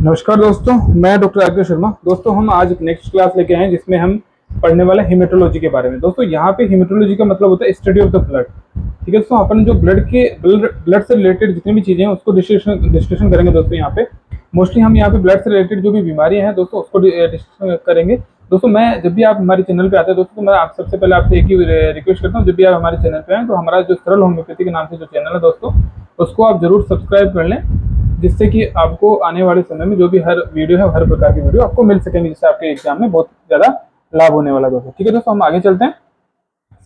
नमस्कार दोस्तों, मैं डॉक्टर आदित्य शर्मा। दोस्तों, हम आज एक नेक्स्ट क्लास लेके आए हैं जिसमें हम पढ़ने वाले हेमेटोलॉजी के बारे में। दोस्तों, यहाँ पे हेमेटोलॉजी का मतलब होता है स्टडी ऑफ द ब्लड। ठीक है दोस्तों, अपन जो ब्लड से रिलेटेड जितनी भी चीजें हैं उसको डिस्कशन करेंगे। दोस्तों, यहाँ पे मोस्टली हम यहाँ पे ब्लड से रिलेटेड जो भी बीमारियां हैं दोस्तों उसको डिस्कशन करेंगे। दोस्तों, मैं जब भी आप हमारे चैनल पे आते हैं दोस्तों, तो मैं आप सबसे पहले आपसे एक ही रिक्वेस्ट करता हूँ, जब भी आप हमारे चैनल पे आए तो हमारा जो सरल होम्योपैथी के नाम से जो चैनल है दोस्तों, उसको आप जरूर सब्सक्राइब कर लें, जिससे कि आपको आने वाले समय में जो भी हर वीडियो है हर प्रकार की वीडियो आपको मिल सकेंगे, जिससे आपके एग्जाम में बहुत ज्यादा लाभ होने वाला दोस्तों। ठीक है दोस्तों, हम आगे चलते हैं।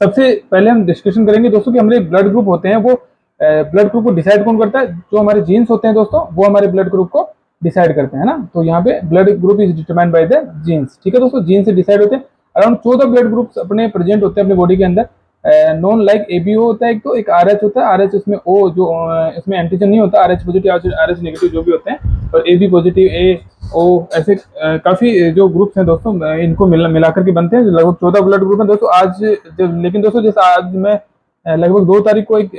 सबसे पहले हम डिस्कशन करेंगे दोस्तों कि हमारे ब्लड ग्रुप होते हैं, वो ब्लड ग्रुप को डिसाइड कौन करता है। जो हमारे जीन्स होते हैं दोस्तों, वो हमारे ब्लड ग्रुप को डिसाइड करते हैं ना। तो यहाँ पे blood group is determined by the genes. ठीक है दोस्तों, जीन से डिसाइड होते हैं। अराउंड 14 ब्लड ग्रुप्स अपने प्रेजेंट होते हैं अपने बॉडी के अंदर। नॉन लाइक एबीओ होता है एक, तो एक आरएच होता है। आरएच उसमें ओ जो इसमें एंटीजन नहीं होता, आरएच पॉजिटिव आरएच नेगेटिव जो भी होते हैं, और एबी पॉजिटिव ए ओ ऐसे काफी जो ग्रुप्स हैं दोस्तों, इनको मिलाकर के बनते हैं। लगभग 14 ब्लड ग्रुप हैं दोस्तों। आज लेकिन दोस्तों, जैसे आज मैं लगभग 2 तारीख को एक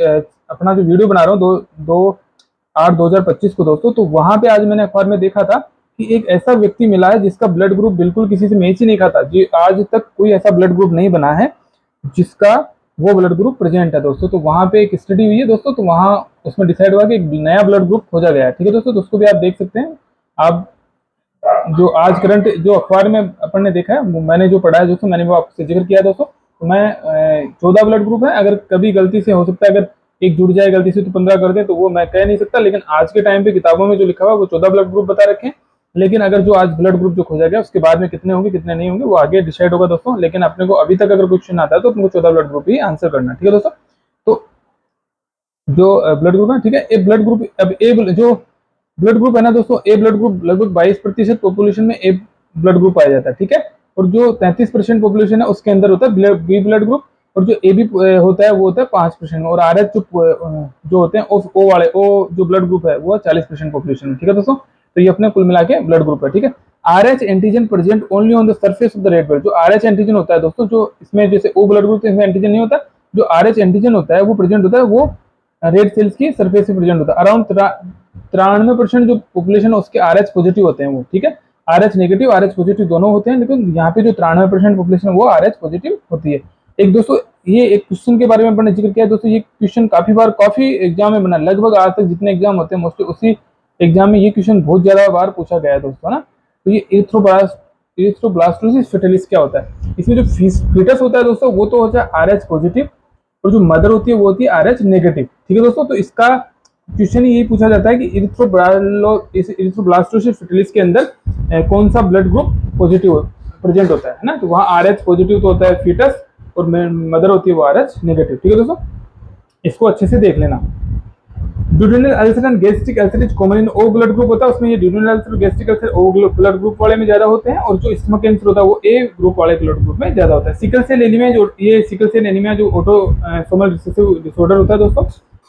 अपना जो वीडियो बना रहा हूँ 2/8/2025 को दोस्तों, तो वहां पे आज मैंने अखबार में देखा था कि एक ऐसा व्यक्ति मिला है जिसका ब्लड ग्रुप बिल्कुल किसी से मैच ही नहीं खाता जी। आज तक कोई ऐसा ब्लड ग्रुप नहीं बना है जिसका वो ब्लड ग्रुप प्रेजेंट है दोस्तों। तो वहां पे एक स्टडी हुई है दोस्तों, तो वहां उसमें डिसाइड हुआ कि एक नया ब्लड ग्रुप खोजा गया है। ठीक है दोस्तों, तो उसको भी आप देख सकते हैं। आप जो आज करंट जो अखबार में अपन ने देखा है, मैंने जो पढ़ा है दोस्तों, मैंने वो आपसे जिक्र किया दोस्तों। तो मैं 14 ब्लड ग्रुप है। अगर कभी गलती से हो सकता है अगर एक जुड़ जाए गलती से तो 15 कर दे, तो वो मैं कह नहीं सकता। लेकिन आज के टाइम पे किताबों में जो लिखा हुआ है वो 14 ब्लड ग्रुप बता रखे हैं। लेकिन अगर जो आज ब्लड ग्रुप जो खोजा गया उसके बाद में कितने होंगे कितने नहीं होंगे वो आगे डिसाइड होगा दोस्तों। लेकिन अपने को अभी तक अगर क्वेश्चन आता है तो अपने को 14 ब्लड ग्रुप ही आंसर करना है। ठीक है दोस्तों, तो जो ब्लड ग्रुप है, ठीक है, ए ब्लड ग्रुप, अब जो ब्लड ग्रुप है ना दोस्तों, ए ब्लड ग्रुप लगभग 22% पॉपुलेशन में ए ब्लड ग्रुप पाया जाता है। ठीक है, और जो 33% पॉपुलेशन है उसके अंदर होता है बी ब्लड ग्रुप, और जो ए बी होता है वो होता है 5% में, और आर एच जो होते हैं ओ वाले ओ जो ब्लड ग्रुप है वो 40% पॉपुलेशन में। ठीक है दोस्तों, तो ये अपने कुल मिला के ब्लड ग्रुप है। ठीक है, R H antigen present only on the surface of the red blood. जो आर एच एंटीजन होता है दोस्तों, जो इसमें जैसे ओ ब्लड ग्रुप इसमें एंटीजन नहीं होता, जो आर एच एंटीजन होता है वो प्रेजेंट होता है वो रेड सेल्स की सरफेस से प्रेजेंट होता है। अराउंड 93% जो पॉपुलेशन है उसके आर एच पॉजिटिव होते हैं वो। ठीक है, R H negative R H positive दोनों होते हैं, लेकिन यहाँ पे जो 93% पॉपुलेशन है वो आर एच पॉजिटिव होती है। एक दोस्तों, ये एक क्वेश्चन के बारे में अपने जिक्र किया दोस्तों। ये क्वेश्चन काफी एग्जाम में बना, लगभग आज तक जितने एग्जाम होते हैं मोस्टली उसी एग्जाम में ये क्वेश्चन बहुत ज्यादा बार पूछा गया है दोस्तों ना। तो ये एरिथ्रोब्लास्टोसिस फेटालिस क्या होता है। इसमें जो फीटस होता है दोस्तों वो तो होता है आर एच पॉजिटिव, और जो मदर होती है वो होती है आर एच नेगेटिव। ठीक है दोस्तों, तो इसका क्वेश्चन यही पूछा जाता है कि इरिथ्रोब्लास्टोसिस फेटालिस के अंदर कौन सा ब्लड ग्रुप पॉजिटिव प्रेजेंट होता है ना। तो वहाँ आर एच पॉजिटिव तो होता है फीटस, और मदर होती है वो आर एच नेगेटिव। ठीक है दोस्तों, इसको अच्छे से देख लेना। Duodenal ulcer and gastric ulcer is common in O blood group होता है, उसमें ये duodenal ulcer gastric ulcer O blood group वाले में ज्यादा होते हैं, और जो स्टमक कैंसर होता है वो ए ग्रुप वाले ब्लड ग्रुप में ज्यादा होता है। सिकल सेल एनीमिया जो ऑटोसोमल रिसेसिव डिसऑर्डर होता है दोस्तों।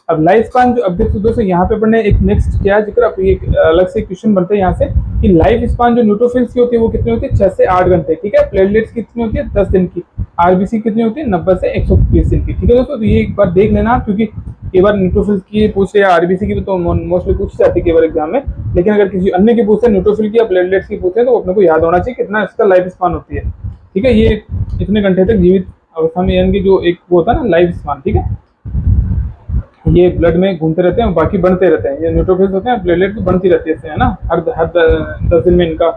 अब लाइफ स्पान जो अब देखो दोस्तों, यहाँ पे अपन ने एक नेक्स्ट किया जिक्र, अब एक अलग से क्वेश्चन बनते हैं यहाँ से कि लाइफ स्पान जो न्यूट्रोफिल्स की होती है वो कितनी होती है 6 से 8 घंटे। ठीक है, प्लेटलेट्स कितनी होती है 10 दिन की, आरबीसी कितनी होती है 90 से 120 दिन की। ठीक है दोस्तों, तो ये एक बार देख लेना, क्योंकि कई बार न्यूट्रोफिल्स की पूछे या आरबीसी की भी तो मोस्टली पूछी जाती है कई बार एग्जाम में। लेकिन अगर किसी अन्य की पूछे, न्यूट्रोफिल की या प्लेटलेट्स की पूछे, तो अपने को याद होना चाहिए कितना इसका लाइफ स्पान होती है। ठीक है, ये इतने घंटे तक जीवित अवस्था में यानी कि जो एक वो होता है ना लाइफ स्पान, ठीक है, ये ब्लड में घूमते रहते हैं, बाकी बढ़ते रहते हैं। ये न्यूट्रोफिल्स होते हैं, प्लेटलेट तो बनती रहती है ना, हर 10 दिन में इनका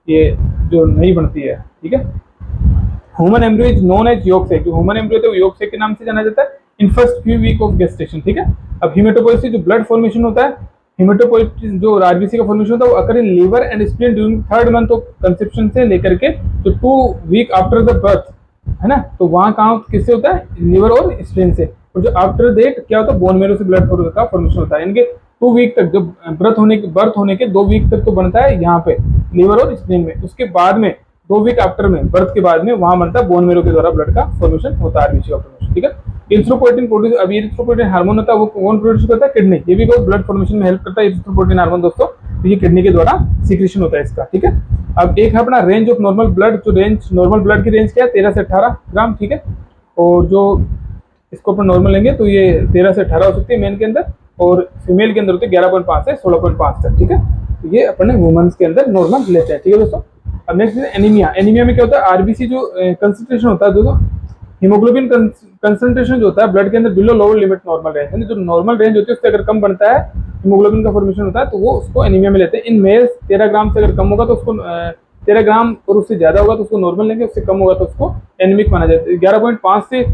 ये जो नहीं बनती है। ठीक है, human embryo is known as yolk sac. जो ह्यूमन एम्ब्रियो है वो योग सेक के नाम से जाना जाता है in first few week of gestation. ठीक है, अब हिमेटोपोइसिस जो ब्लड फॉर्मेशन होता है, हिमेटोपोइसिस जो आरबीसी का फॉर्मेशन होता है वो occur in liver and spleen during 3rd month of conception से लेकर के तो 2 वीक आफ्टर द बर्थ, है ना। तो वहां कहाँ किससे होता है, लीवर और स्प्लीन से। और जो आफ्टर डेट क्या होता है, बोन मेरो से ब्लड का फॉर्मेशन होता है। इनके 2 वीक तक, जब बर्थ होने के 2 वीक तक तो बनता है यहाँ पे लीवर और स्प्लीन में। उसके बाद में 2 वीक आफ्टर में बर्थ के बाद में वहां बनता है बोन मेरो के द्वारा ब्लड का फॉर्मेशन होता है, आरबीसी का फॉर्मेशन। ठीक है, इरिथ्रोपोइटिन प्रोड्यूस, अब इरिथ्रोपोइटिन हार्मोन होता है वो कौन प्रोड्यूस करता है, किडनी। ये भी ब्लड फॉर्मेशन में हेल्प करता है इरिथ्रोपोइटिन हार्मोन दोस्तों, तो ये किडनी के द्वारा सीक्रेशन होता है इसका। ठीक है, अब एक है अपना रेंज ऑफ नॉर्मल ब्लड, जो रेंज नॉर्मल ब्लड की रेंज क्या है 13 से 18 ग्राम। ठीक है, और जो इसको अपन नॉर्मल लेंगे तो ये 13 से 18 हो सकती है मेल के अंदर, और फीमेल के अंदर होती है 11.5 से 16.5 तक। ठीक है, ये अपने वुमेन्स के अंदर नॉर्मल लेते हैं। ठीक है दोस्तों। अब नेक्स्ट है एनीमिया। एनीमिया में क्या होता है, आरबीसी जो कंसंट्रेशन होता है दोस्तों, हीमोग्लोबिन कंसंट्रेशन जो होता है ब्लड के अंदर below lower limit normal range, यानी जो नॉर्मल रेंज होती है उससे अगर कम बनता है हीमोग्लोबिन का फॉर्मेशन होता है तो वो उसको एनीमिया में लेते हैं। इन मेल्स 13 ग्राम से अगर कम होगा तो उसको 13 ग्राम और उससे ज्यादा होगा तो उसको नॉर्मल लेंगे, उससे कम होगा तो उसको एनीमिक माना जाता है। 11.5 से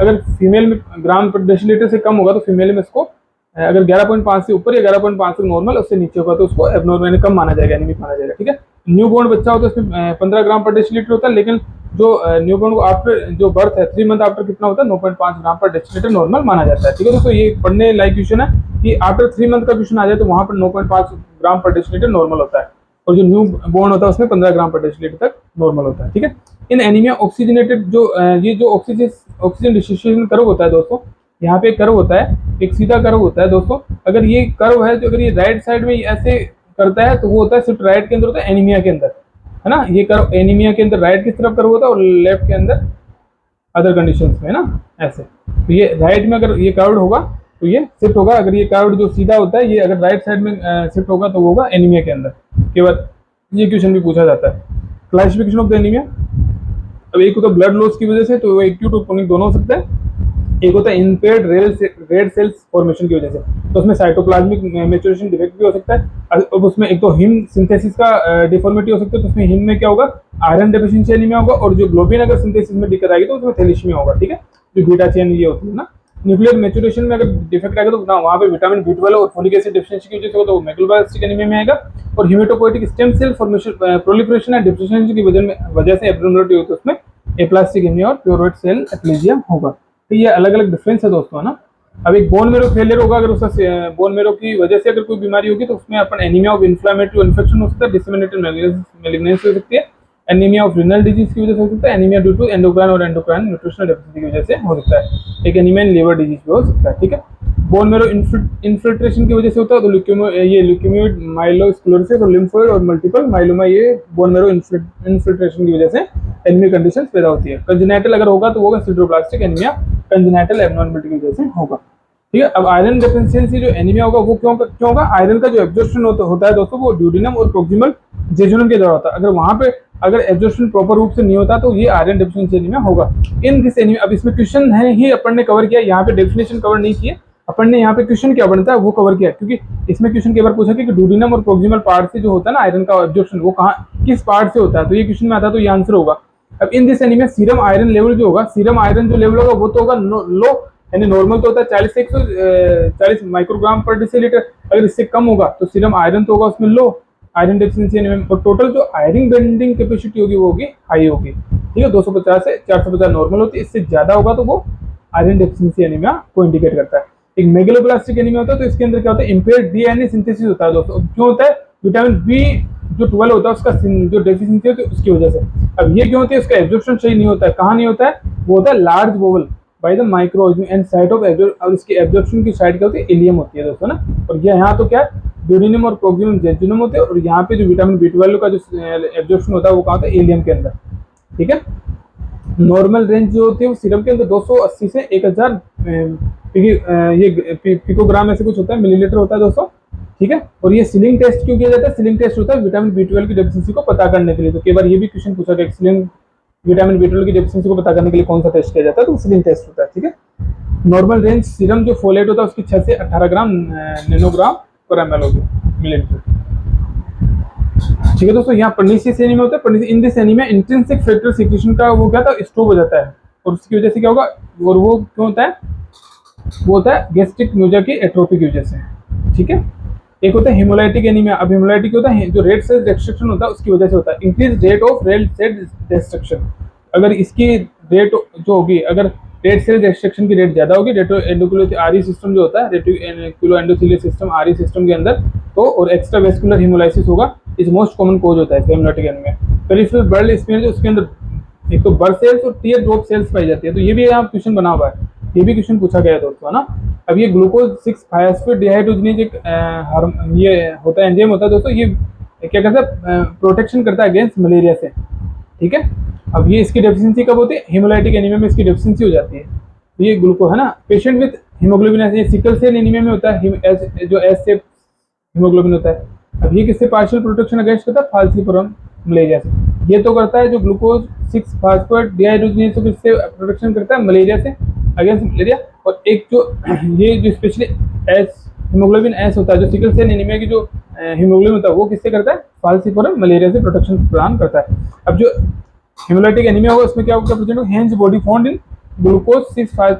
अगर फीमेल में ग्राम पर डेसीलीटर से कम होगा तो फीमेल में इसको अगर 11.5 से ऊपर या 11.5 से नॉर्मल उससे नीचे होगा तो उसको एबनॉर्मल कम माना जाएगा, एनीमिक माना जाएगा। ठीक है। न्यू बोर्न बच्चा होता है उसमें 15 ग्राम पर डेसीलीटर होता है, लेकिन जो न्यू बोर्न को आफ्टर जो बर्थ है 3 मंथ आफ्टर कितना होता है 9.5 ग्राम पर डेसीलीटर नॉर्मल माना जाता है। ठीक है दोस्तों, ये पढ़ने लायक क्वेश्चन है कि आफ्टर 3 मंथ का क्वेश्चन आ जाए तो वहां पर 9.5 ग्राम पर डेसीलीटर नॉर्मल होता है और जो न्यू बोर्न होता है उसमें 15 ग्राम पर डेसीलीटर तक नॉर्मल होता है। ठीक है। इन एनीमिया ऑक्सीजनेटेड जो ये जो ऑक्सीजन डिस्ट्रीब्यूशन कर्व होता है दोस्तों, यहाँ पे कर्व होता है, एक सीधा कर्व होता है दोस्तों। अगर ये कर्व है जो अगर ये राइट साइड में ऐसे करता है तो वो होता है सिर्फ राइट के अंदर होता है एनीमिया के अंदर, है ना। ये कर्व एनीमिया के अंदर राइट की तरफ कर्व होता है और लेफ्ट के अंदर अदर कंडीशंस में, ना ऐसे। तो ये राइट में अगर ये कर्व्ड होगा तो ये शिफ्ट होगा, अगर ये कर्व्ड जो सीधा होता है ये अगर राइट साइड में शिफ्ट होगा तो वो होगा एनीमिया के अंदर। केवल ये क्वेश्चन भी पूछा जाता है। Classification of the anaemia. अब एक होता है ब्लड लॉस की वजह से, तो एक्यूट और क्रोनिक दोनों हो सकता है। एक होता है इम्पेयर्ड रेड सेल्स फॉर्मेशन की वजह से, तो उसमें साइटोप्लाज्मिक मैच्योरेशन डिफेक्ट भी हो सकता है। अब उसमें एक तो हिम सिंथेसिस का डिफॉर्मिटी हो सकता है, तो उसमें हिम में क्या होगा, आयरन डेफिशिएंसी एनीमिया होगा, और जो ग्लोबिन अगर सिंथेसिस में दिक्कत आएगी तो उसमें थैलेसीमिया होगा। ठीक है। जो बीटा चेन ये होती है ना, न्यूक्लियर मैच्योरेशन में अगर डिफेक्ट आएगा तो ना वहाँ पे विटामिन बी12 और फोलिक एसिड डेफिशिएंसी की वजह से होगा तो मैकुलोब्लास्टिक एनीमिया में आएगा। और haematopoietic stem cell formation proliferation and deficiency की वजह से एब्नॉर्मलिटी होती है उसमें एप्लास्टिक एनीमिया और प्योर व्हाइट सेल एप्लेजिया होगा। तो ये अलग अलग डिफरेंस है दोस्तों, है ना। अब एक बोन मेरो फेलियर होगा, अगर उसका बोन मेरो की वजह से अगर कोई बीमारी होगी तो उसमें अपन एनीमिया ऑफ इन्फ्लेमेटरी इन्फेक्शन हो सकता है, डिसेमिनेटेड मैलिग्नेंसी हो सकती है, एनीमिया ऑफ रिनल डिजीज की वजह से हो सकता है, एनीमिया ड्यू टू एंडोक्राइन और एंडोक्राइन न्यूट्रिशनल डेफिशिएंसी की वजह से हो सकता है, एक एनीमिया इन लिवर डिजीज भी हो सकता है। ठीक है। बोन मेरो इन्फिल्ट्रेशन की वजह से होता है, तो ल्यूकेमियोइड माइलोस्क्लेरोसिस और लिम्फोइड और मल्टीपल माइलोमा ये बोन मेरो इन्फिल्ट्रेशन की वजह से एनीमिया कंडीशन पैदा होती है। कंजेनाइटल अगर होगा तो होगा सिड्रोब्लास्टिक एनीमिया, कंजेनाइटल एब्नॉर्मलिटी की वजह से होगा। ठीक है। अब आयरन डेफिशिएंसी जो एनीमिया होगा वो क्यों होगा, आयरन का जो एब्जॉर्प्शन होता है दोस्तों वो ड्यूडेनम और प्रोक्सिमल जेजुनम के द्वारा होता है। अगर वहां पे अगर एब्जॉर्प्शन प्रॉपर रूप से नहीं होता तो ये आयरन डेफिशिएंसी एनीमिया होगा। इन दिस एनीमिया, अब इसमें क्वेश्चन है ही अपन ने कवर किया, यहाँ पे डेफिनेशन कवर नहीं किया अपन ने, यहाँ पे क्वेश्चन क्या बनता है वो कवर किया, क्योंकि इसमें क्वेश्चन कई बार पूछा कि ड्यूडेनम और प्रोक्सिमल पार्ट से जो होता है ना आयरन का एब्जॉर्प्शन वो कहाँ किस पार्ट से होता है, तो ये क्वेश्चन में आता है तो ये आंसर होगा। अब in this anaemia serum iron level जो होगा, सीरम आयरन जो लेवल होगा वो तो होगा लो, यानी नॉर्मल तो होता है 40 से 140 माइक्रोग्राम पर डेसीलीटर, अगर इससे कम होगा तो सीरम आयरन तो होगा उसमें लो, आयरन डेफिशिएंसी एनीमिया। और टोटल जो आयरन बेंडिंग कैपेसिटी होगी वो होगी हाई होगी। ठीक है। 250 से 450 नॉर्मल होती है, इससे ज्यादा होगा तो वो आयरन डेफिशिएंसी एनीमिया को इंडिकेट करता है। एक मेगलोब्लास्टिक एनीमिया होता है, तो इसके अंदर क्या होता है, इंपेयर्ड डीएनए सिंथेसिस होता है दोस्तों। क्यों होता है, विटामिन बी जो 12 होता है उसका जो डेफिशिएंसी होती है उसकी वजह से। अब ये क्यों होती है, उसका एब्जॉर्प्शन सही नहीं होता है, कहाँ नहीं होता है, वो होता है large vowel by the microorganism and site of absorption, और इसकी एब्जॉर्प्शन की साइड क्या होती है, इलियम होती है दोस्तों ना। और ये यहाँ तो क्या है, ड्यूडेनम और प्रोक्सिमल जेजुनम होते हैं, और यहाँ पे जो विटामिन बी12 का जो एब्जॉर्प्शन होता है वो कहाँ होता है, इलियम के अंदर। ठीक है। नॉर्मल रेंज जो होती है वो सीरम के अंदर 280 से 1000 ये पिकोग्राम ऐसे कुछ होता है, मिलीलीटर होता है दोस्तों। ठीक है। और ये सीलिंग टेस्ट क्यों किया जाता है, सीलिंग टेस्ट होता है विटामिन बी12 की डेफिशिएंसी को पता करने के लिए। तो कई बार ये भी क्वेश्चन पूछा गया, सीलिंग विटामिन बी12 की डेफिशिएंसी को पता करने के लिए कौन सा टेस्ट किया जाता है, तो सीलिंग टेस्ट होता है। ठीक है। नॉर्मल रेंज सीरम जो फोलेट होता है उसकी 6 से 18 ग्राम नैनोग्राम पर एमएल होगी मिलीलीटर। ठीक है दोस्तों, यहाँ पर्नीशियस एनीमिया होता है, in this anaemia intrinsic factor secretion का वो क्या था, स्टॉप हो जाता है, और उसकी वजह से क्या होगा, और वो क्यों होता है, वो होता है गैस्ट्रिक म्यूजा की एट्रोफी की वजह से। ठीक है। एक होता है हेमोलाइटिक एनीमिया। अब हेमोलाइटिक होता है जो रेड सेल डिस्ट्रक्शन होता है उसकी वजह से होता है, increase rate of red cell destruction. अगर इसकी रेट जो होगी, अगर रेड सेल डिस्ट्रक्शन की रेट ज्यादा होगी, रेटिकुलो आरई सिस्टम जो होता है, reticuloendothelial system RE system के अंदर, तो और एक्स्ट्रा वेस्कुलर हेमोलाइसिस होगा, इस मोस्ट कॉमन कोज होता है haemolytic anaemia. Peripheral blood smear जो उसके अंदर एक तो ब्लड सेल्स और टीयर ड्रॉप सेल्स पाई जाती है, तो ये भी यहाँ क्वेश्चन बना हुआ है, ये भी क्वेश्चन पूछा गया है दोस्तों, है ना। अब ये ग्लूकोज 6 फास्फेट डिहाइड्रोजनेज एक ये होता है, एंजाइम होता है दोस्तों, ये क्या करता है, प्रोटेक्शन करता है अगेंस्ट मलेरिया से। ठीक है। अब ये इसकी डेफिशिएंसी कब होती है, हेमोलाइटिक एनीमिया में इसकी डेफिशिएंसी हो जाती है, तो ये ग्लूकोज है ना। पेशेंट विद हीमोग्लोबिन, ये सिकल सेल एनीमिया में होता है, जो एस शेप हीमोग्लोबिन होता है। अब ये किससे पार्शियल प्रोटेक्शन अगेंस्ट करता है, फाल्सिफोरम मलेरिया से। ये तो करता है जो ग्लूकोज 6 फास्फेट डिहाइड्रोजिनेज से किससे प्रोटेक्शन करता है, मलेरिया से, अगेंस्ट मलेरिया। और एक जो ये जो स्पेशली एस हीमोग्लोबिन एस होता है, जो सिकल सेल एनीमिया की जो हीमोग्लोबिन होता है, वो किससे करता है, फाल्सिफोरम मलेरिया से प्रोटेक्शन प्रदान करता है। अब जो हेमोलाइटिक एनीमिया होगा उसमें क्या होगा, प्रेजेंट होगा Heinz body found in glucose 6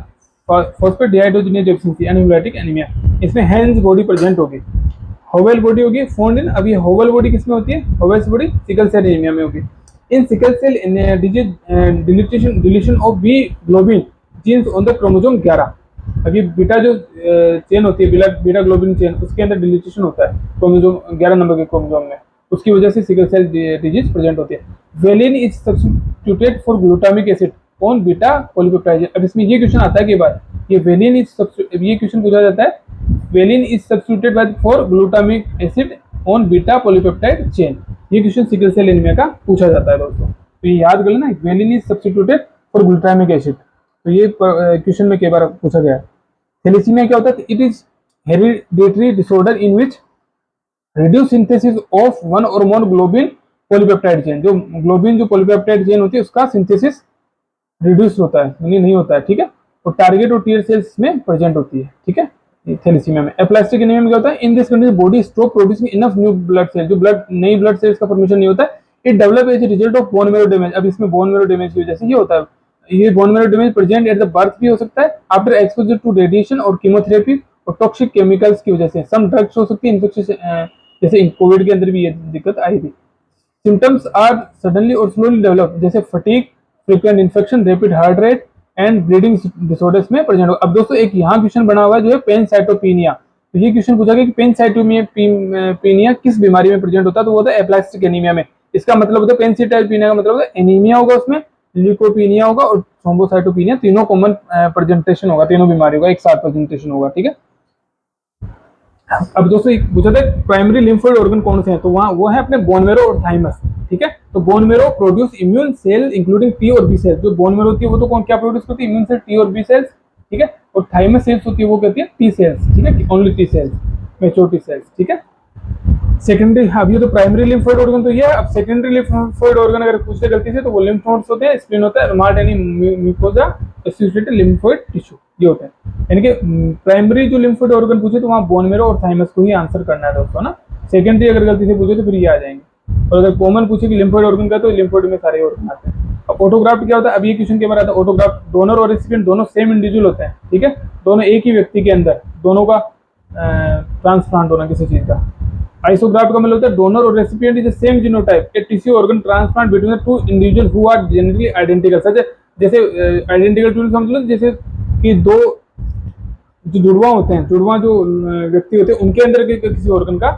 phosphate dehydrogenase deficiency haemolytic anaemia. इसमें हेंज बॉडी प्रेजेंट होगी, होवेल बॉडी होगी फाउंड इन। अब ये होवेल बॉडी किसमें होती है, Howell's body sickle cell anaemia में होगी। In sickle cell disease deletion of B globin genes on the chromosome 11। अभी बीटा जो चेन होती है, बीटा ग्लोबिन चेन, उसके अंदर डिलीशन होता है क्रोमोसोम 11 नंबर के क्रोमोसोम में, उसकी वजह से सिकल सेल डिजीज प्रेजेंट होती है। Valine is substituted for glutamic acid on beta polypeptide. अब इसमें ये क्वेश्चन आता है कि बार ये वेलिन इज ये क्वेश्चन पूछा जाता है, valine is substituted by for glutamic acid on beta polypeptide chain. ये क्वेश्चन सिकल सेल एनीमिया का पूछा जाता है दोस्तों, तो ये याद कर लेना, valine is substituted for glutamic acid. तो ये क्वेश्चन में कई बार पूछा गया है। थैलेसीमिया क्या होता है, it is hereditary disorder in which reduce synthesis of one और मोर ग्लोबिन पॉलीपेप्टाइड चेन। जो ग्लोबिन जो पॉलीपेप्टाइड चेन होती है उसका सिंथेसिस रिड्यूस होता है, यानी नहीं होता है, ठीक है। तो टारगेट और टीयर सेल्स में प्रेजेंट होती है, ठीक है, थैलेसीमिया में। एप्लास्टिक एनीमिया में क्या होता है, in this condition body stop producing enough new blood cell, जो ब्लड नई ब्लड सेल्स का फॉर्मेशन नहीं होता है, it develop as a result of bone marrow damage. अब इसमें बोन मैरो डैमेज की वजह से ये होता है। ये bone marrow damage present at the birth भी हो सकता है, आफ्टर एक्सपोजर टू रेडिएशन और कीमोथेरेपी और टॉक्सिक केमिकल्स की वजह से। सम ड्रग्स हो सकती है इन्फेक्शन, जैसे कोविड के अंदर भी ये दिक्कत आई थी। सिम्टम्स आर सडनली और स्लोली डेवलप, जैसे fatigue, frequent infection, rapid heart rate and bleeding disorders में प्रेजेंट होगा। अब दोस्तों एक यहाँ क्वेश्चन बना हुआ है जो है पेनसाइटोपिनिया। तो ये क्वेश्चन पूछा गया कि पेनसाइटोपिनिया किस बीमारी में प्रेजेंट होता है, तो वो होता है एप्लास्टिक एनीमिया में। इसका मतलब होता है पेनसाइटोपिनिया का मतलब होता है एनीमिया होगा, उसमें ल्यूकोपिनिया होगा और थ्रोम्बोसाइटोपिनिया, तीनों कॉमन प्रेजेंटेशन होगा, तीनों बीमारियों का एक साथ प्रेजेंटेशन होगा, ठीक है। अब दोस्तों एक पूछा था प्राइमरी लिम्फोइड ऑर्गन कौन से हैं, तो वहाँ वो है अपने बोन मैरो और थाइमस, ठीक है। तो bone marrow produce immune cell including T और बी सेल्स। जो बोन मैरो होती है वो तो कौन क्या प्रोड्यूस करती है, इम्यून सेल टी और बी सेल्स, ठीक है। और थाइमस सेल्स होती है वो कहती है टी सेल्स, ठीक है, only T cells, mature T cells, ठीक है। सेकेंडरी, अब ये तो प्राइमरी लिम्फोइड ऑर्गन तो ये है। अब सेकेंडरी लिम्फोइड ऑर्गन अगर पूछ ले गलती से तो वो लिम्फ नोड्स होते हैं, स्प्लीन होता है, रुमाट यानी म्यूकोसा, एसोसिएटेड लिम्फोइड टिश्यू, ये होते हैं। यानी कि प्राइमरी जो लिम्फोइड ऑर्गन पूछे तो वहाँ बोन मैरो और थाइमस को ही आंसर करना है दोस्तों ना। सेकेंडरी अगर गलती से पूछे तो फिर ये आ जाएंगे, और अगर कॉमन पूछे कि लिम्फोइड ऑर्गन का तो लिम्फोइड में सारे ऑर्गन आते हैं। अब ऑटोग्राफ्ट क्या होता है, अब ये क्वेश्चन के बारे आता है। ऑटोग्राफ्ट डोनर और रेसिपिएंट दोनों सेम इंडिविजुअल होते हैं, ठीक है, दोनों एक ही व्यक्ति के अंदर दोनों का ट्रांसप्लांट होना किसी चीज का। आइसोग्राफ्ट का मतलब होता है डोनर और recipient is the same genotype, a tissue organ transplant between the two individual who are genetically identical. Such जैसे आइडेंटिकल ट्विन का मतलब जैसे कि दो जो जुड़वा होते हैं, जुड़वा जो व्यक्ति होते हैं उनके अंदर के किसी ऑर्गन का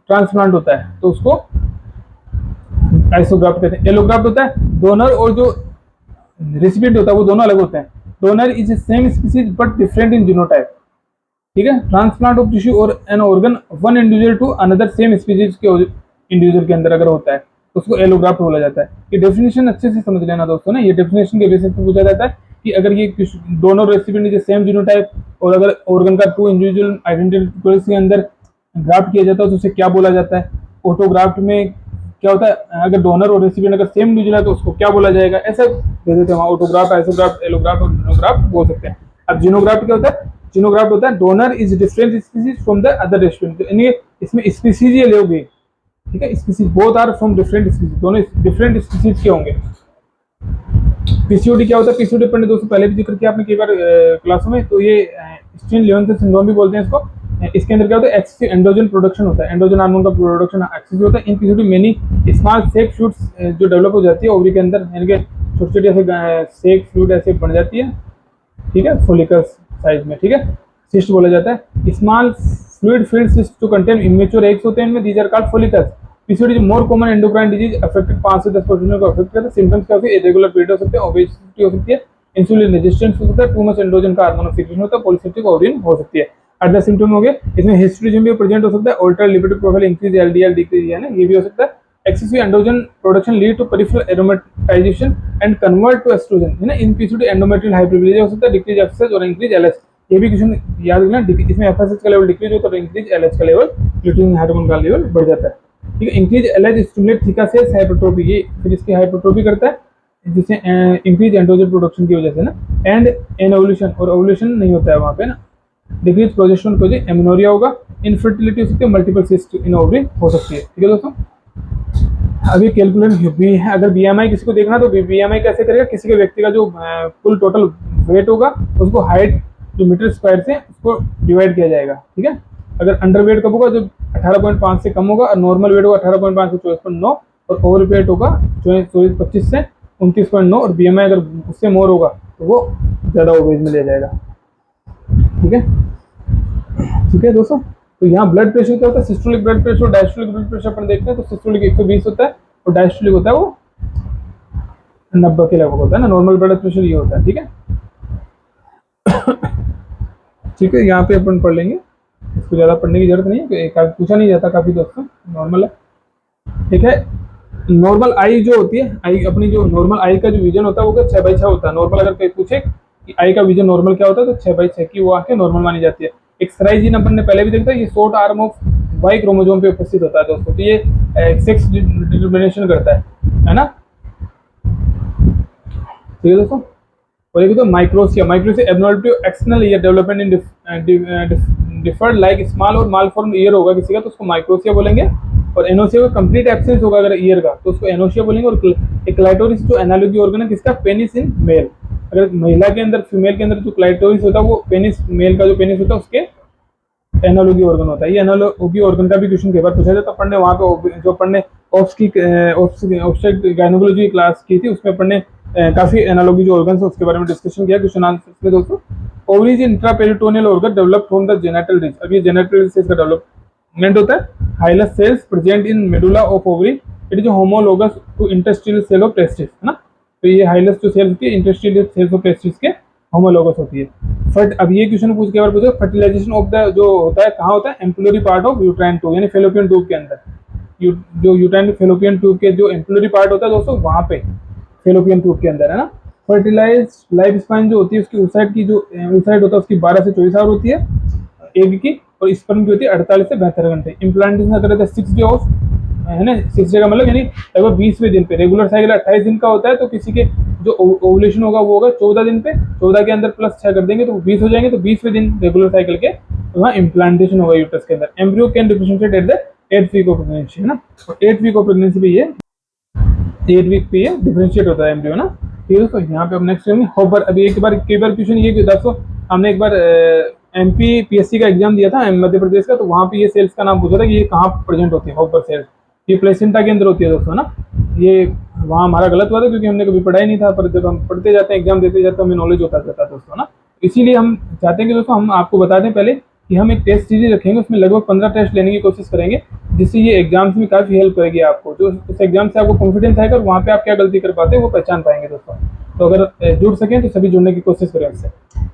ट्रांसप्लांट होता है तो उसको आइसोग्राफ्ट कहते हैं। एलोग्राफ्ट होता है डोनर और जो रेसिपिएंट होता है वो दोनों अलग होते हैं। Donor is same species but different in genotype, ठीक है। ट्रांसप्लांट ऑफ टिश्यू और an organ one individual to another same species के इंडिविजुअल के अंदर अगर होता है तो उसको एलोग्राफ्ट बोला जाता है। ये डेफिनेशन अच्छे से समझ लेना दोस्तों ना, ये डेफिनेशन के बेसिस पे पूछा जाता है कि अगर ये दोनों रेसिपिएंट इज सेम जीनोटाइप और अगर ऑर्गन का टू इंडिविजुअल आइडेंटिकल के अंदर ग्राफ्ट किया जाता है तो उसे क्या बोला जाता है। ऑटोग्राफ्ट में क्या होता है, अगर डोनर और रेसिपिएंट अगर सेम इंडिविजुअल है तो उसको क्या बोला जाएगा, ऐसा दे देते हैं वहाँ। ऑटोग्राफ्ट, आइसोग्राफ्ट, एलोग्राफ्ट और जीनोग्राफ्ट बोल सकते हैं। अब जीनोग्राफ्ट क्या होता है, जीनोग्राफ्ट होता है donor is different species from the other recipient, यानी इसमें स्पीसीज ये लोगे, ठीक है, species both are from different species, दोनों डिफरेंट स्पीसीज के होंगे। पीसीओडी क्या होता है, पीसीओडी पढ़ने दोस्तों पहले भी जिक्र किया आपने कई बार क्लासों में, तो ये स्टीन लेवेंथल सिंड्रोम भी बोलते हैं इसको। इसके अंदर क्या होता है, एक्सेसिव एंड्रोजन प्रोडक्शन होता है, एंड्रोजन हार्मोन का प्रोडक्शन एक्सेसिव होता है। इन पीसीओडी मेनी स्मॉल सेक शूट्स जो डेवलप हो जाती है ओवरी के अंदर, यानी कि छोटे छोटे ऐसे सेक फ्लूइड ऐसे बन जाती है, ठीक है, फोलिकल्स साइज में, ठीक है, सिस्ट बोला जाता है। स्मॉल फ्लूइड फिल्ड सिस्ट जो कंटेन इमेच्योर एग्स होते हैं इनमें, these are called follicles. PCOD जो more common endocrine disease affected 5 से 10% को अफेक्ट करता है। सिम्टम्स क्या होते हैं, इरेगुलर पीरियड हो सकते हैं, ओबेसिटी हो सकती है, इंसुलिन रेजिस्टेंस हो सकता है, टू मच एंड्रोजन का हार्मोन सीक्रेशन होता है, पॉलीसिस्टिक ओवरियन हो सकती है। अदर सिम्टम हो गए, इसमें हिस्ट्रीजन भी प्रेजेंट हो सकता है, alter lipid profile increase, LDL decrease है ना, ये भी हो सकता है। Excessive androgen production lead to peripheral aromatisation and convert to oestrogen, है ना। इन पीसीओडी एंडोमेट्रियल हाइपरप्लेजिया हो सकता है, डिक्रीज एफएसएच और इंक्रीज एलएस, ये भी क्वेश्चन याद रखना, इसमें एफएसएच का लेवल डिक्रीज होता है तो इंक्रीज एलएच का लेवल, ल्यूटिन हार्मोन का लेवल बढ़ जाता है। ठीक है, increase LH stimulate theca sales hypertrophy, ये फिर इसकी हाइपरट्रोफी करता है जिससे इंक्रीज एंड्रोजन प्रोडक्शन की वजह से ना, एंड एनोवुलेशन, और ओवुलेशन नहीं होता है वहाँ पे ना, डिक्रीज प्रोजेस्टेरोन की वजह एमिनोरिया होगा, इनफर्टिलिटी हो सकती है, मल्टीपल सिस्ट इन ओवरी हो सकती है। ठीक है दोस्तों, अभी कैलकुलेट भी है, अगर बीएमआई किसी को देखना तो बीएमआई कैसे करेगा, किसी के व्यक्ति का जो कुल टोटल वेट होगा उसको हाइट जो मीटर स्क्वायर से उसको डिवाइड किया जाएगा। ठीक है, अगर अंडर वेट कब होगा, जब 18.5 से कम होगा, और नॉर्मल वेट होगा 18.5 से 24.9, और ओवर वेट होगा 25 से 29.9, और बीएमआई अगर उससे मोर होगा तो वो ज़्यादा ओवेज में लिया जाएगा। ठीक है, ठीक है दोस्तों, तो यहाँ ब्लड प्रेशर क्या होता है, सिस्टोलिक ब्लड प्रेशर और डायस्टोलिक ब्लड प्रेशर अपन देखते हैं, तो सिस्टोलिक 120 होता है और डायस्टोलिक होता है वो 90 के लगभग होता है ना, नॉर्मल ब्लड प्रेशर ये होता है। ठीक है, ठीक है, यहाँ पे अपन पढ़ लेंगे, इसको ज़्यादा पढ़ने की जरूरत नहीं है, पूछा नहीं जाता काफ़ी दोस्तों, नॉर्मल है। ठीक है, नॉर्मल आई जो होती है, आई अपनी जो नॉर्मल आई का जो विजन होता है वो 6/6 होता है। नॉर्मल अगर कोई पूछे कि आई का विजन नॉर्मल क्या होता है तो 6/6 की वो आंखें नॉर्मल मानी जाती है। एक्सराई जीन अपन ने पहले भी देखा, ये short arm of Y chromosome पे उपस्थित होता है दोस्तों, तो ये सेक्स डिटरमिनेशन करता है ना। ठीक है दोस्तों, और एक तो microtia, microtia abnormality of external ear development in deferred like small और मालफॉर्म ईयर होगा किसी का तो उसको माइक्रोसिया बोलेंगे, और एनोसिया का कंप्लीट एब्सेंस होगा अगर ईयर का तो उसको एनोसिया बोलेंगे। और क्लाइटोरिस जो एनालॉगी ऑर्गन है किसका, पेनिस इन मेल, अगर महिला के अंदर, फीमेल के अंदर जो क्लाइटोरिस होता है वो पेनिस, मेल का जो पेनिस होता है उसके एनालॉगी ऑर्गन होता है। ये एनालॉगी ऑर्गन का भी क्वेश्चन कई बार पूछा जाता है, पढ़ने वहाँ पे जो पढ़ने ऑब्स्टेट गायनेकोलॉजी क्लास की थी उसमें पढ़ने काफी एनालॉगी जो ऑर्गन है उसके बारे में डिस्कशन किया क्वेश्चन आंसर में दोस्तों। Ovaries intraperitoneal organ develop from the genital ridge, अब ये जेनिटल रिज से इसका डेवलपमेंट होता है। Hilus cells present in medulla of ovary, it is homologous to interstitial cell of testis, है ना, तो ये हाइलस जो सेल्स की इंटरस्टिशियल सेल्स ऑफ टेस्टिस के होमोलोगस होती है। फट अब ये क्वेश्चन पूछ के बार पूछो, फर्टिलाइजेशन ऑफ द जो होता है कहाँ होता है, ampullary part of uterine tube यानी फेलोपियन ट्यूब के अंदर, जो यूट्राइन फेलोपियन ट्यूब के जो एम्पुलरी पार्ट होता है दोस्तों वहाँ पे फेलोपियन ट्यूब के अंदर, है ना। फर्टिलाइज लाइफ स्पान जो होती है उसकी ऊसाइड की जो ऊसाइड होता है उसकी 12 से 24 आवर होती है एग की, और स्पर्म की होती है 48 से 72 घंटे। इम्प्लांटेशन अगर रहता है 6 डे ऑफ, है ना, 6 डे का मतलब यानी लगभग 20वें दिन पे। रेगुलर साइकिल 28 दिन का होता है, तो किसी के जो ओवुलेशन होगा वो होगा 14 दिन पे, 14 के अंदर प्लस 6 कर देंगे तो 20 हो जाएंगे, तो 20वें दिन रेगुलर साइकिल के वहाँ इम्प्लांटेशन होगा यूट्रस के अंदर। Embryo can differentiate at the 8th week of pregnancy, है ना, और 8th वीक ऑफ प्रेगनेंसी पे ये 8 वीक पे ये डिफरेंशिएट होता है एम्ब्रियो ना। ठीक है दोस्तों, यहाँ पे अब नेक्स्ट होपर, अभी एक बार कई बार क्वेश्चन ये दोस्तों, हमने एक बार एमपी पीएससी का एग्जाम दिया था मध्य प्रदेश का, तो वहाँ पे ये सेल्स का नाम पूछा था कि ये कहाँ प्रेजेंट होती है होपर सेल्स, ये प्लेसेंटा के अंदर होती है दोस्तों ना। ये वहाँ हमारा गलत हुआ था क्योंकि हमने कभी पढ़ा ही नहीं था, पर जब हम पढ़ते जाते हैं एग्जाम देते जाते हैं हमें नॉलेज होता जाता है दोस्तों ना। इसीलिए हम चाहते हैं कि दोस्तों हम आपको बता दें पहले कि हम एक टेस्ट सीरीज रखेंगे, उसमें लगभग 15 टेस्ट लेने की कोशिश करेंगे, जिससे ये एग्जाम्स में काफ़ी हेल्प करेगी आपको, जो उस एग्जाम से आपको कॉन्फिडेंस आएगा और वहाँ पे आप क्या गलती कर पाते हैं वो पहचान पाएंगे दोस्तों। तो अगर जुड़ सकें तो सभी जुड़ने की कोशिश करें उससे।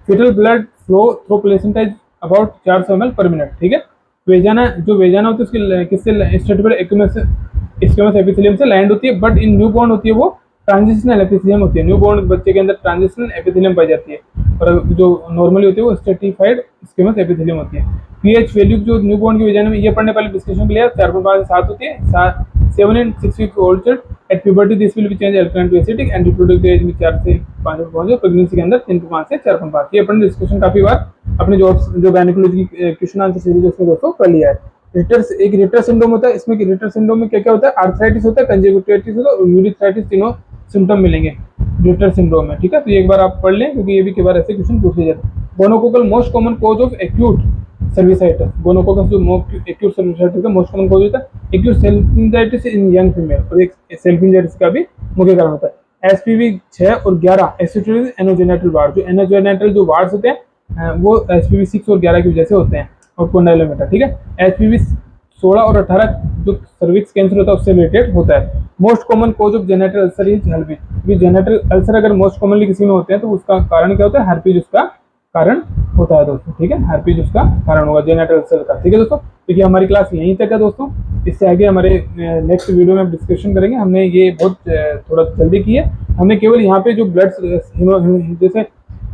Foetal blood flow through placenta is about 400 ml per minute. ठीक है, वेजाना जो वेजाना होती है उसकी किससे स्टेबल स्क्वेमस एपिथेलियम से लैंड होती है, बट इन न्यू बॉर्न होती है वो ट्रांजिशनल एपिथेलियम होती है। न्यू बॉर्न बच्चे के अंदर ट्रांजिशनल एपिथेलियम पाई जाती है, और जो नॉर्मली होती है वो स्ट्रेटिफाइड स्क्वेमस एपिथेलियम होती है। पीएच वैल्यू जो न्यू बॉर्न की वेजाना में ये पढ़ने पहले डिस्कशन के लिए 4.5 से 7 होती है। 7 and 6 weeks old child at puberty this will be changed alkaline to acidic and reproductive age में 4 से 5 में पहुंचे, प्रेगनेंसी के अंदर 3.5 से 4.5। ये अपन डिस्कशन काफी बार अपने जो गायनेकोलॉजी की क्वेश्चन आंसर सीरीज उसमें दोस्तों कर लिया है। रिटर्स एक रिटर सिंड्रोम होता है, इसमें रिटर सिंड्रोम में क्या क्या होता है, आर्थराइटिस होता है, कंजक्टिवाइटिस होता है और यूरिथ्राइटिस, तीनों सिम्टम मिलेंगे रिटर सिंड्रोम में। ठीक है, तो एक बार आप पढ़ लें क्योंकि ये भी कई बार ऐसे क्वेश्चन पूछे जाते हैं। Gonococcal most common cause of acute cervicitis, gonococcus जो एक्यूट सर्विसाइटिस का मोस्ट कॉमन कॉज होता है। एक्यूट सेल्फिंजाइटिस इन यंग फीमेल, और एक सेल्फिंजाइटिस का भी मुख्य कारण होता है। एसपीवी 6 और 11 एसिटिल एनोजेनेटल वार्ड, जो एनोजेनेटल जो वार्ड्स होते हैं वो एसपीवी 6 और 11 की वजह से होते हैं, और कोंडाइलोमीटर। ठीक है, एसपीवी 16 और 18 जो सर्विक्स कैंसर होता है उससे रिलेटेड होता है। Most common cause of genital ulcer is herpes, genital ulcer अगर मोस्ट कॉमनली किसी में होते हैं तो उसका कारण क्या होता है, हर्पीज उसका कारण होता है दोस्तों। ठीक है, हर्पीज उसका कारण होगा जेनेटल अल्सर का। ठीक है दोस्तों, देखिए हमारी क्लास यहीं तक है दोस्तों, इससे आगे हमारे नेक्स्ट वीडियो में डिस्कशन करेंगे। हमने ये बहुत थोड़ा जल्दी की है, हमने केवल यहाँ पे जो ब्लड जैसे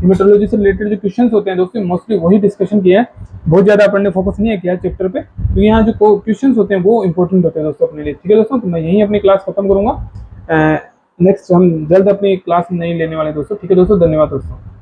हेमेटोलॉजी से रिलेटेड जो क्वेश्चंस होते हैं दोस्तों मोस्टली वही डिस्कशन किया है, बहुत ज़्यादा अपन ने फोकस नहीं किया चैप्टर पे, तो यहाँ जो क्वेश्चंस होते हैं वो इंपॉर्टेंट होते हैं दोस्तों अपने लिए। ठीक है दोस्तों, तो मैं यहीं अपनी क्लास खत्म करूँगा। नेक्स्ट हम जल्द अपनी क्लास नहीं लेने वाले दोस्तों। ठीक है दोस्तों, धन्यवाद दोस्तों।